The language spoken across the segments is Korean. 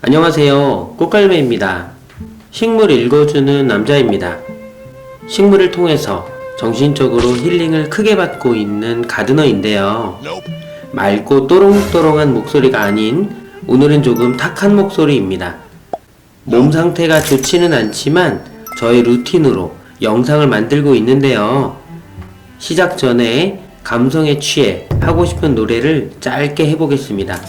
안녕하세요. 꽃갈매입니다. 식물 읽어주는 남자입니다. 식물을 통해서 정신적으로 힐링을 크게 받고 있는 가드너인데요. 맑고 또롱또롱한 목소리가 아닌 오늘은 조금 탁한 목소리입니다. 몸 상태가 좋지는 않지만 저의 루틴으로 영상을 만들고 있는데요. 시작 전에 감성에 취해 하고 싶은 노래를 짧게 해보겠습니다.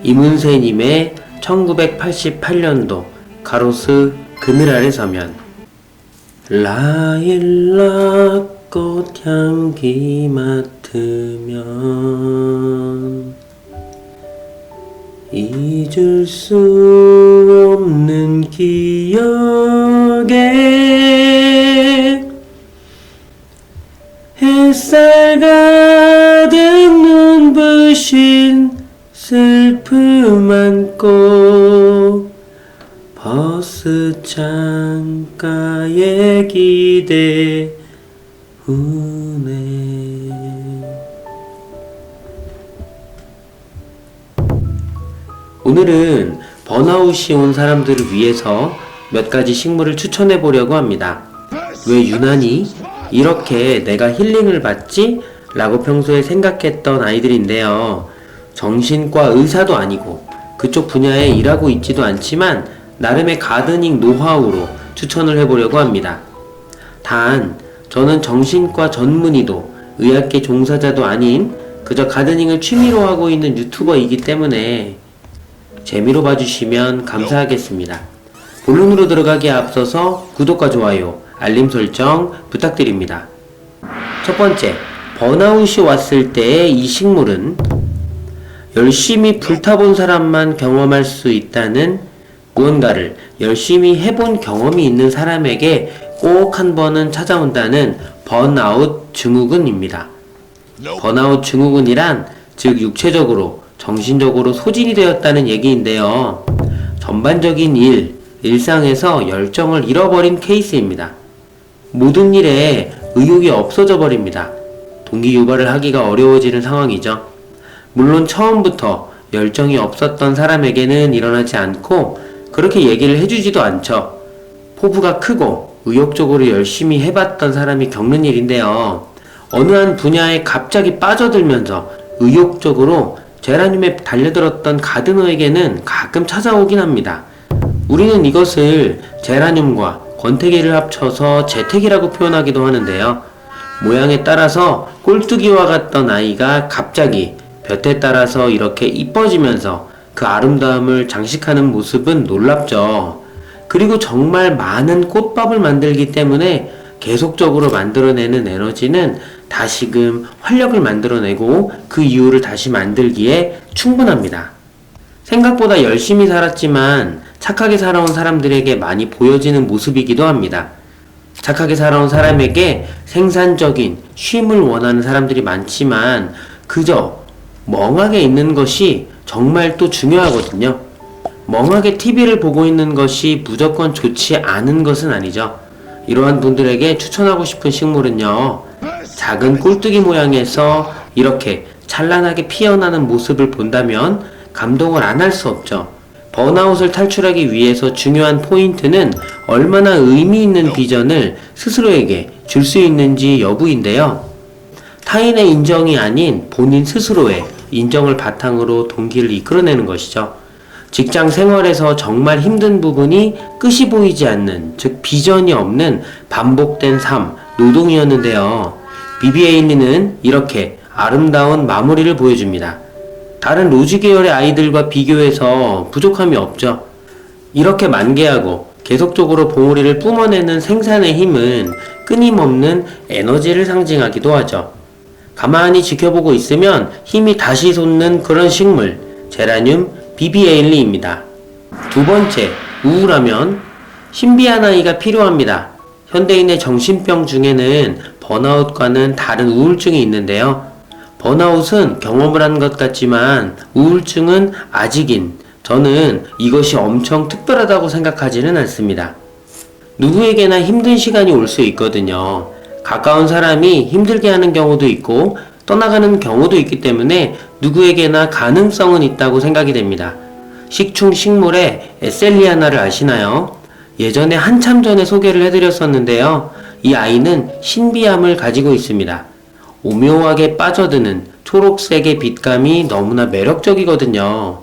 이문세님의 1988년도 가로스 그늘 아래 서면. 라일락 꽃향기 맡으면 잊을 수 없는 기억에 햇살 가득 눈부신 슬픔 안고 버스 창가에 기대우네. 오늘은 번아웃이 온 사람들을 위해서 몇 가지 식물을 추천해 보려고 합니다. 왜 유난히 이렇게 내가 힐링을 받지? 라고 평소에 생각했던 아이들인데요. 정신과 의사도 아니고 그쪽 분야에 일하고 있지도 않지만 나름의 가드닝 노하우로 추천을 해보려고 합니다. 단 저는 정신과 전문의도 의학계 종사자도 아닌 그저 가드닝을 취미로 하고 있는 유튜버이기 때문에 재미로 봐주시면 감사하겠습니다. 본론으로 들어가기에 앞서서 구독과 좋아요, 알림 설정 부탁드립니다. 첫 번째, 번아웃이 왔을 때의 이 식물은 열심히 불타본 사람만 경험할 수 있다는 무언가를 열심히 해본 경험이 있는 사람에게 꼭 한 번은 찾아온다는 번아웃 증후군입니다. 번아웃 증후군이란 즉 육체적으로 정신적으로 소진이 되었다는 얘기인데요. 전반적인 일상에서 열정을 잃어버린 케이스입니다. 모든 일에 의욕이 없어져 버립니다. 동기 유발을 하기가 어려워지는 상황이죠. 물론 처음부터 열정이 없었던 사람에게는 일어나지 않고 그렇게 얘기를 해주지도 않죠. 포부가 크고 의욕적으로 열심히 해봤던 사람이 겪는 일인데요. 어느 한 분야에 갑자기 빠져들면서 의욕적으로 제라늄에 달려들었던 가드너에게는 가끔 찾아오긴 합니다. 우리는 이것을 제라늄과 권태기를 합쳐서 재택이라고 표현하기도 하는데요. 모양에 따라서 꼴뚜기와 같던 아이가 갑자기 볕에 따라서 이렇게 이뻐지면서 그 아름다움을 장식하는 모습은 놀랍죠. 그리고 정말 많은 꽃밥을 만들기 때문에 계속적으로 만들어내는 에너지는 다시금 활력을 만들어내고 그 이유를 다시 만들기에 충분합니다. 생각보다 열심히 살았지만 착하게 살아온 사람들에게 많이 보여지는 모습이기도 합니다. 착하게 살아온 사람에게 생산적인 쉼을 원하는 사람들이 많지만 그저 멍하게 있는 것이 정말 또 중요하거든요. 멍하게 TV를 보고 있는 것이 무조건 좋지 않은 것은 아니죠. 이러한 분들에게 추천하고 싶은 식물은요, 작은 꼴뚜기 모양에서 이렇게 찬란하게 피어나는 모습을 본다면 감동을 안 할 수 없죠. 번아웃을 탈출하기 위해서 중요한 포인트는 얼마나 의미 있는 비전을 스스로에게 줄 수 있는지 여부인데요. 타인의 인정이 아닌 본인 스스로의 인정을 바탕으로 동기를 이끌어내는 것이죠. 직장 생활에서 정말 힘든 부분이 끝이 보이지 않는, 즉 비전이 없는 반복된 삶, 노동이었는데요. 비비 에일리는 이렇게 아름다운 마무리를 보여줍니다. 다른 로즈 계열의 아이들과 비교해서 부족함이 없죠. 이렇게 만개하고 계속적으로 봉우리를 뿜어내는 생산의 힘은 끊임없는 에너지를 상징하기도 하죠. 가만히 지켜보고 있으면 힘이 다시 솟는 그런 식물, 제라늄 비비 에일리입니다. 두 번째, 우울하면 신비한 아이가 필요합니다. 현대인의 정신병 중에는 번아웃과는 다른 우울증이 있는데요. 번아웃은 경험을 한 것 같지만 우울증은 아직인 저는 이것이 엄청 특별하다고 생각하지는 않습니다. 누구에게나 힘든 시간이 올 수 있거든요. 가까운 사람이 힘들게 하는 경우도 있고 떠나가는 경우도 있기 때문에 누구에게나 가능성은 있다고 생각이 됩니다. 식충 식물의 에셀리아나를 아시나요? 예전에 한참 전에 소개를 해드렸었는데요. 이 아이는 신비함을 가지고 있습니다. 오묘하게 빠져드는 초록색의 빛감이 너무나 매력적이거든요.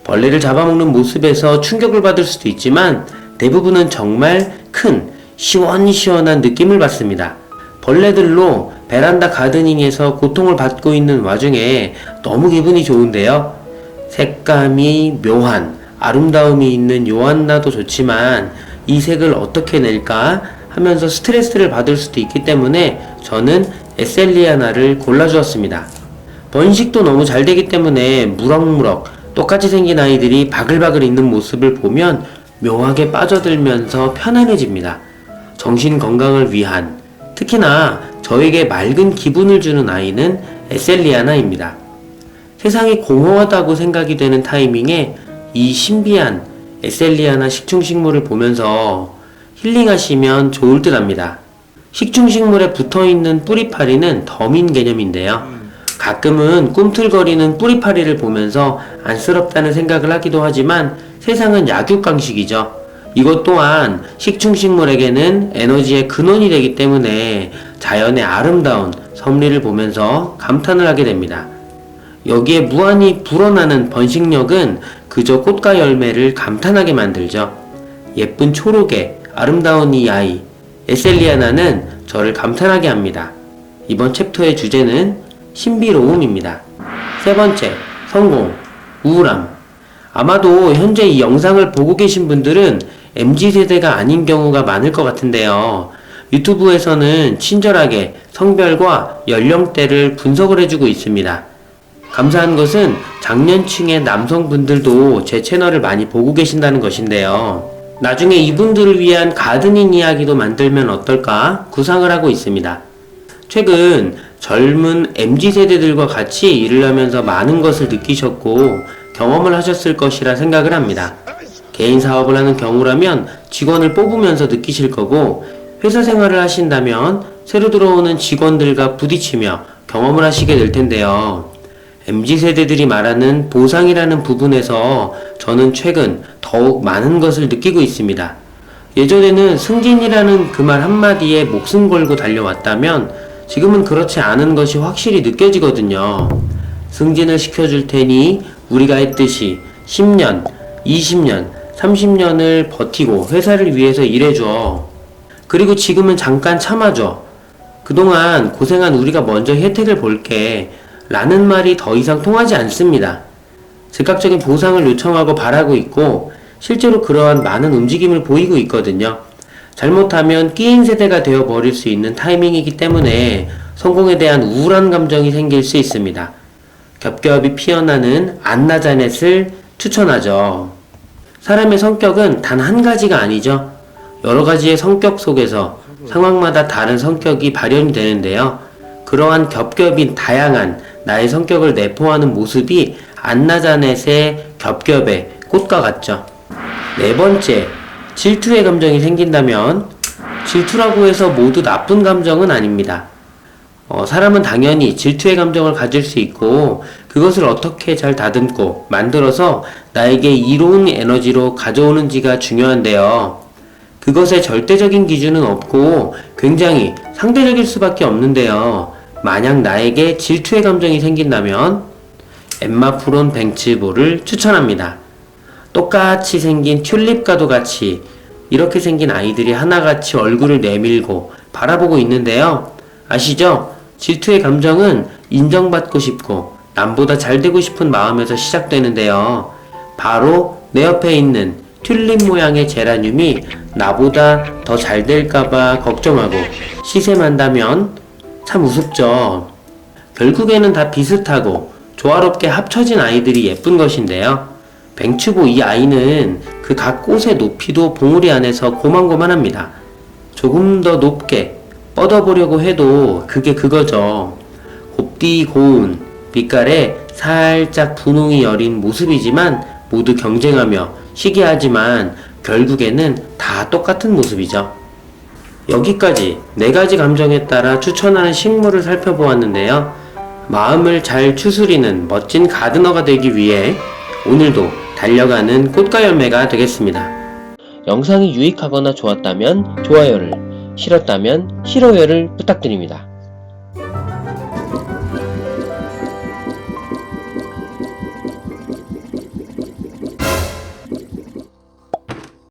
벌레를 잡아먹는 모습에서 충격을 받을 수도 있지만 대부분은 정말 큰 시원시원한 느낌을 받습니다. 벌레들로 베란다 가드닝에서 고통을 받고 있는 와중에 너무 기분이 좋은데요. 색감이 묘한 아름다움이 있는 요한나도 좋지만 이 색을 어떻게 낼까 하면서 스트레스를 받을 수도 있기 때문에 저는 에셀리아나를 골라주었습니다. 번식도 너무 잘 되기 때문에 무럭무럭 똑같이 생긴 아이들이 바글바글 있는 모습을 보면 묘하게 빠져들면서 편안해집니다. 정신 건강을 위한, 특히나 저에게 맑은 기분을 주는 아이는 에셀리아나입니다. 세상이 공허하다고 생각이 되는 타이밍에 이 신비한 에셀리아나 식충식물을 보면서 힐링하시면 좋을 듯 합니다. 식충식물에 붙어있는 뿌리파리는 덤인 개념인데요. 가끔은 꿈틀거리는 뿌리파리를 보면서 안쓰럽다는 생각을 하기도 하지만 세상은 약육강식이죠. 이것 또한 식충식물에게는 에너지의 근원이 되기 때문에 자연의 아름다운 섭리를 보면서 감탄을 하게 됩니다. 여기에 무한히 불어나는 번식력은 그저 꽃과 열매를 감탄하게 만들죠. 예쁜 초록의 아름다운 이 아이 에셀리아나는 저를 감탄하게 합니다. 이번 챕터의 주제는 신비로움입니다. 세 번째, 성공, 우울함. 아마도 현재 이 영상을 보고 계신 분들은 MZ세대가 아닌 경우가 많을 것 같은데요. 유튜브에서는 친절하게 성별과 연령대를 분석을 해주고 있습니다. 감사한 것은 장년층의 남성분들도 제 채널을 많이 보고 계신다는 것인데요. 나중에 이분들을 위한 가드닝 이야기도 만들면 어떨까 구상을 하고 있습니다. 최근 젊은 MZ세대들과 같이 일을 하면서 많은 것을 느끼셨고 경험을 하셨을 것이라 생각을 합니다. 개인 사업을 하는 경우라면 직원을 뽑으면서 느끼실 거고, 회사 생활을 하신다면 새로 들어오는 직원들과 부딪히며 경험을 하시게 될 텐데요. MZ세대들이 말하는 보상이라는 부분에서 저는 최근 더욱 많은 것을 느끼고 있습니다. 예전에는 승진이라는 그 말 한마디에 목숨 걸고 달려왔다면 지금은 그렇지 않은 것이 확실히 느껴지거든요. 승진을 시켜줄 테니 우리가 했듯이 10년, 20년, 30년을 버티고 회사를 위해서 일해줘. 그리고 지금은 잠깐 참아줘. 그동안 고생한 우리가 먼저 혜택을 볼게. 라는 말이 더 이상 통하지 않습니다. 즉각적인 보상을 요청하고 바라고 있고 실제로 그러한 많은 움직임을 보이고 있거든요. 잘못하면 끼인 세대가 되어버릴 수 있는 타이밍이기 때문에 성공에 대한 우울한 감정이 생길 수 있습니다. 겹겹이 피어나는 안나자넷을 추천하죠. 사람의 성격은 단 한 가지가 아니죠. 여러 가지의 성격 속에서 상황마다 다른 성격이 발현이 되는데요. 그러한 겹겹인 다양한 나의 성격을 내포하는 모습이 안나자넷의 겹겹의 꽃과 같죠. 네 번째, 질투의 감정이 생긴다면 질투라고 해서 모두 나쁜 감정은 아닙니다. 사람은 당연히 질투의 감정을 가질 수 있고 그것을 어떻게 잘 다듬고 만들어서 나에게 이로운 에너지로 가져오는지가 중요한데요. 그것에 절대적인 기준은 없고 굉장히 상대적일 수밖에 없는데요. 만약 나에게 질투의 감정이 생긴다면 엠마 프론 뱅츠볼을 추천합니다. 똑같이 생긴 튤립과도 같이 이렇게 생긴 아이들이 하나같이 얼굴을 내밀고 바라보고 있는데요. 아시죠? 질투의 감정은 인정받고 싶고 남보다 잘 되고 싶은 마음에서 시작되는데요. 바로 내 옆에 있는 튤립 모양의 제라늄이 나보다 더 잘 될까봐 걱정하고 시샘한다면 참 우습죠. 결국에는 다 비슷하고 조화롭게 합쳐진 아이들이 예쁜 것인데요. 뱅츠보 이 아이는 그 각 꽃의 높이도 봉우리 안에서 고만고만합니다. 조금 더 높게 뻗어보려고 해도 그게 그거죠. 곱디 고운 빛깔에 살짝 분홍이 여린 모습이지만 모두 경쟁하며 시기하지만 결국에는 다 똑같은 모습이죠. 여기까지 4가지 감정에 따라 추천하는 식물을 살펴보았는데요. 마음을 잘 추스리는 멋진 가드너가 되기 위해 오늘도 달려가는 꽃과 열매가 되겠습니다. 영상이 유익하거나 좋았다면 좋아요를, 싫었다면 싫어요를 부탁드립니다.